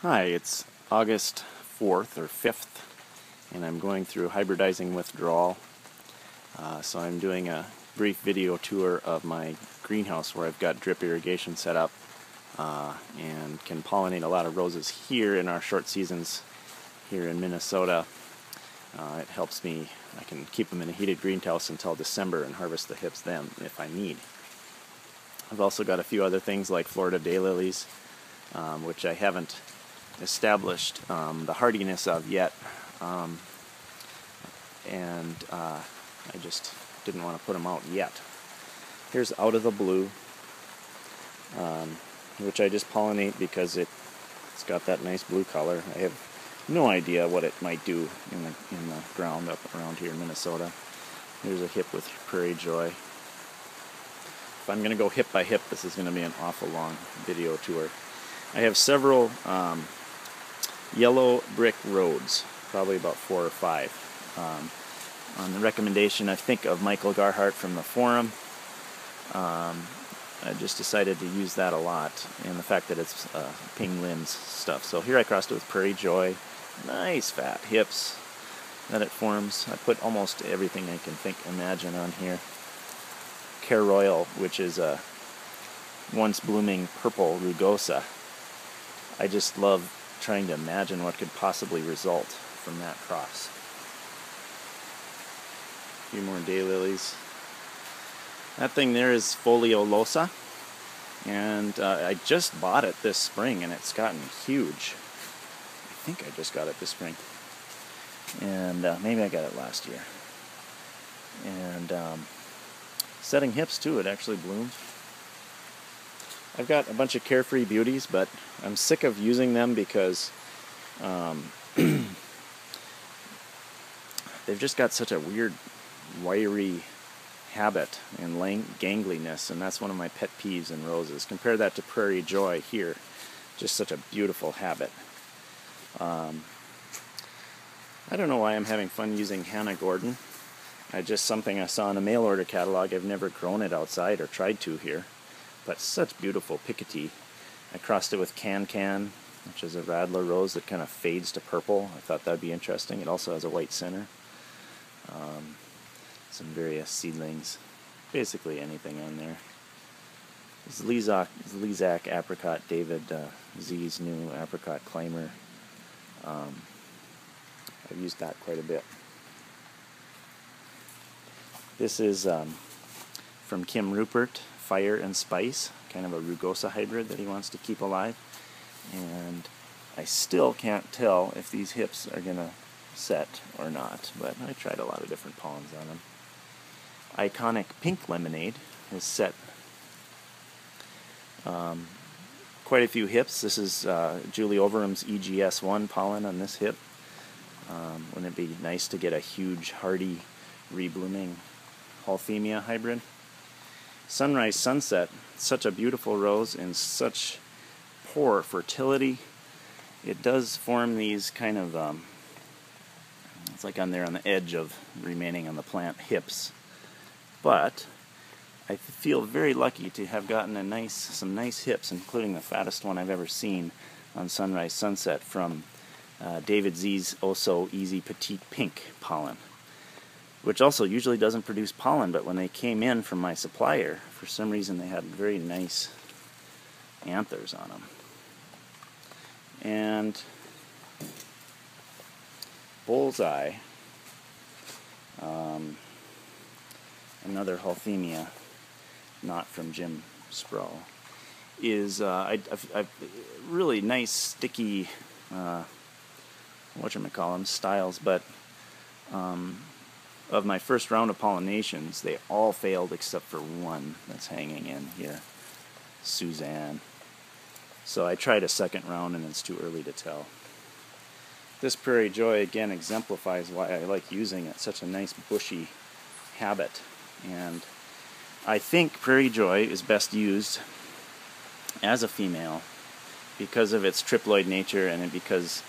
Hi, it's August 4th or 5th, and I'm going through hybridizing withdrawal. So I'm doing a brief video tour of my greenhouse where I've got drip irrigation set up and can pollinate a lot of roses here in our short seasons here in Minnesota. It helps me, I can keep them in a heated greenhouse until December and harvest the hips then if I need. I've also got a few other things like Florida daylilies, which I haven't established the hardiness of yet, and I just didn't want to put them out yet. Here's Out of the Blue, which I just pollinate because it's got that nice blue color. I have no idea what it might do in the ground up around here in Minnesota. Here's a hip with Prairie Joy. If I'm going to go hip by hip, this is going to be an awful long video tour. I have several yellow brick roads, probably about 4 or 5. On the recommendation, I think, of Michael Garhart from the forum, I just decided to use that a lot, and the fact that it's Ping Lim's stuff. So here I crossed it with Prairie Joy. Nice fat hips that it forms. I put almost everything I can imagine on here. Care Royal, which is a once blooming purple rugosa. I just love trying to imagine what could possibly result from that cross. A few more daylilies. That thing there is Foliolosa, and I just bought it this spring, and it's gotten huge. I think I just got it this spring, and maybe I got it last year. And setting hips too, it actually bloomed. I've got a bunch of Carefree Beauties, but I'm sick of using them because they've just got such a weird, wiry habit and gangliness, and that's one of my pet peeves in roses. Compare that to Prairie Joy here. Just such a beautiful habit. I don't know why I'm having fun using Hannah Gordon. Something I saw in a mail order catalog. I've never grown it outside or tried to here. But such beautiful picotee. I crossed it with Can, which is a Radler rose that kind of fades to purple. I thought that'd be interesting. It also has a white center. Some various seedlings. Basically anything on there. This is Lezac apricot, David Z's new apricot climber. I've used that quite a bit. This is from Kim Rupert, Fire and Spice, kind of a rugosa hybrid that he wants to keep alive. And I still can't tell if these hips are going to set or not, but I tried a lot of different pollens on them. Iconic Pink Lemonade has set quite a few hips. This is Julie Overham's EGS1 pollen on this hip. Wouldn't it be nice to get a huge, hardy, reblooming Holthemia hybrid? Sunrise Sunset, such a beautiful rose and such poor fertility. It does form these kind of, it's like on the edge of remaining on the plant hips. But I feel very lucky to have gotten some nice hips, including the fattest one I've ever seen on Sunrise Sunset from David Z's Oh So Easy Petite Pink pollen, which also usually doesn't produce pollen, but when they came in from my supplier, for some reason they had very nice anthers on them. And Bullseye, another Holthemia, not from Jim Sproul, is a really nice, sticky, whatchamacallem, styles, but of my first round of pollinations, they all failed except for one that's hanging in here, Suzanne. So I tried a second round and it's too early to tell. This Prairie Joy again exemplifies why I like using it, such a nice bushy habit. And I think Prairie Joy is best used as a female because of its triploid nature and because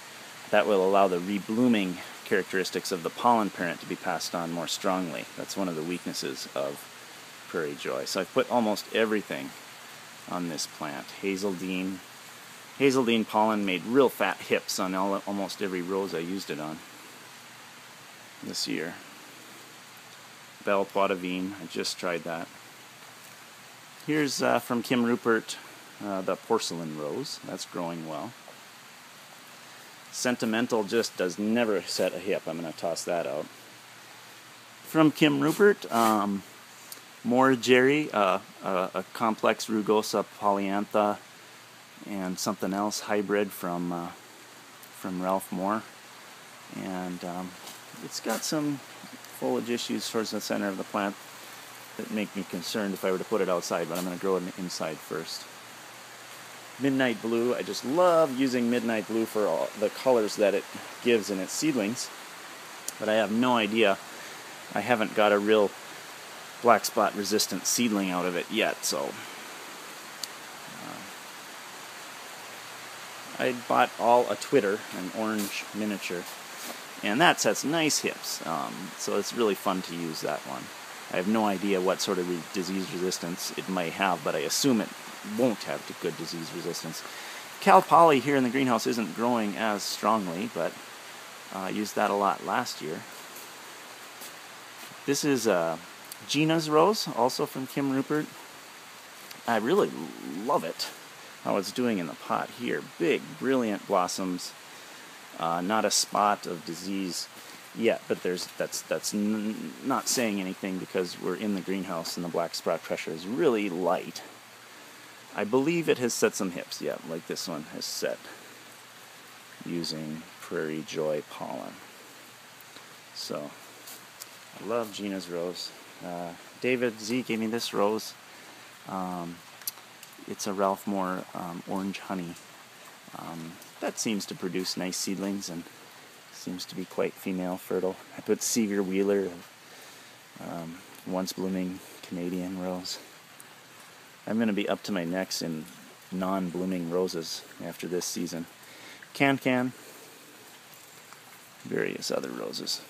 that will allow the reblooming characteristics of the pollen parent to be passed on more strongly. That's one of the weaknesses of Prairie Joy. So I've put almost everything on this plant. Hazeldean, Hazeldine pollen made real fat hips on almost every rose I used it on this year. Belle Poitevine, I just tried that. Here's from Kim Rupert, the porcelain rose. That's growing well. Sentimental just does never set a hip. I'm going to toss that out. From Kim Rupert, more Jerry, a complex rugosa polyantha, and something else hybrid from Ralph Moore. And it's got some foliage issues towards the center of the plant that make me concerned if I were to put it outside, but I'm going to grow it inside first. Midnight Blue, I just love using Midnight Blue for all the colors that it gives in its seedlings, but I have no idea. I haven't got a real black spot resistant seedling out of it yet, so I bought all a Twitter, an orange miniature, and that sets nice hips, so it's really fun to use that one. I have no idea what sort of disease resistance it might have, but I assume it won't have good disease resistance. Cal Poly here in the greenhouse isn't growing as strongly, but I used that a lot last year. This is Gina's rose, also from Kim Rupert. I really love it, how it's doing in the pot here. Big, brilliant blossoms. Not a spot of disease yet, but that's not saying anything because we're in the greenhouse and the black spot pressure is really light. I believe it has set some hips, yeah, like this one has set using Prairie Joy pollen. So, I love Gina's rose. David Z gave me this rose. It's a Ralph Moore orange honey. That seems to produce nice seedlings and seems to be quite female fertile. I put Sevier Wheeler, once blooming Canadian rose. I'm going to be up to my necks in non-blooming roses after this season. Can, various other roses.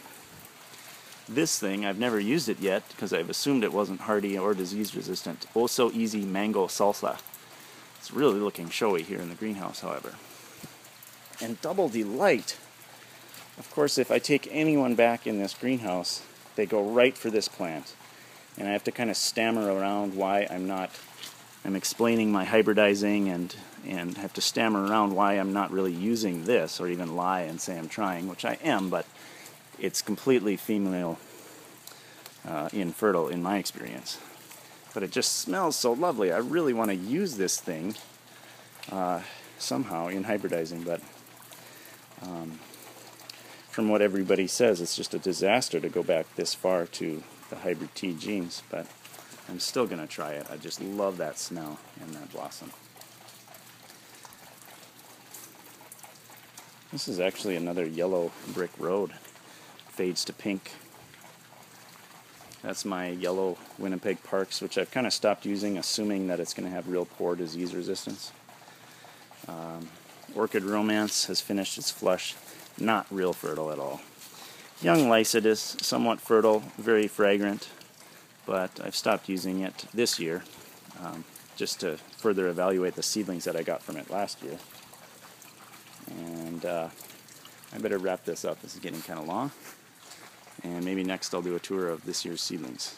This thing, I've never used it yet because I've assumed it wasn't hardy or disease resistant. Oh So Easy Mango Salsa. It's really looking showy here in the greenhouse, however. And Double Delight. Of course, if I take anyone back in this greenhouse, they go right for this plant. And I have to kind of stammer around why I'm explaining my hybridizing and have to stammer around why I'm not really using this, or even lie and say I'm trying, which I am, but it's completely female infertile in my experience. But it just smells so lovely. I really want to use this thing somehow in hybridizing, but from what everybody says, it's just a disaster to go back this far to the hybrid T genes, but I'm still going to try it. I just love that smell and that blossom. This is actually another yellow brick road. Fades to pink. That's my yellow Winnipeg Parks, which I've kind of stopped using, assuming that it's going to have real poor disease resistance. Orchid Romance has finished its flush. Not real fertile at all. Young Lycidas, somewhat fertile, very fragrant, but I've stopped using it this year just to further evaluate the seedlings that I got from it last year. And I better wrap this up. This is getting kind of long. And maybe next I'll do a tour of this year's seedlings.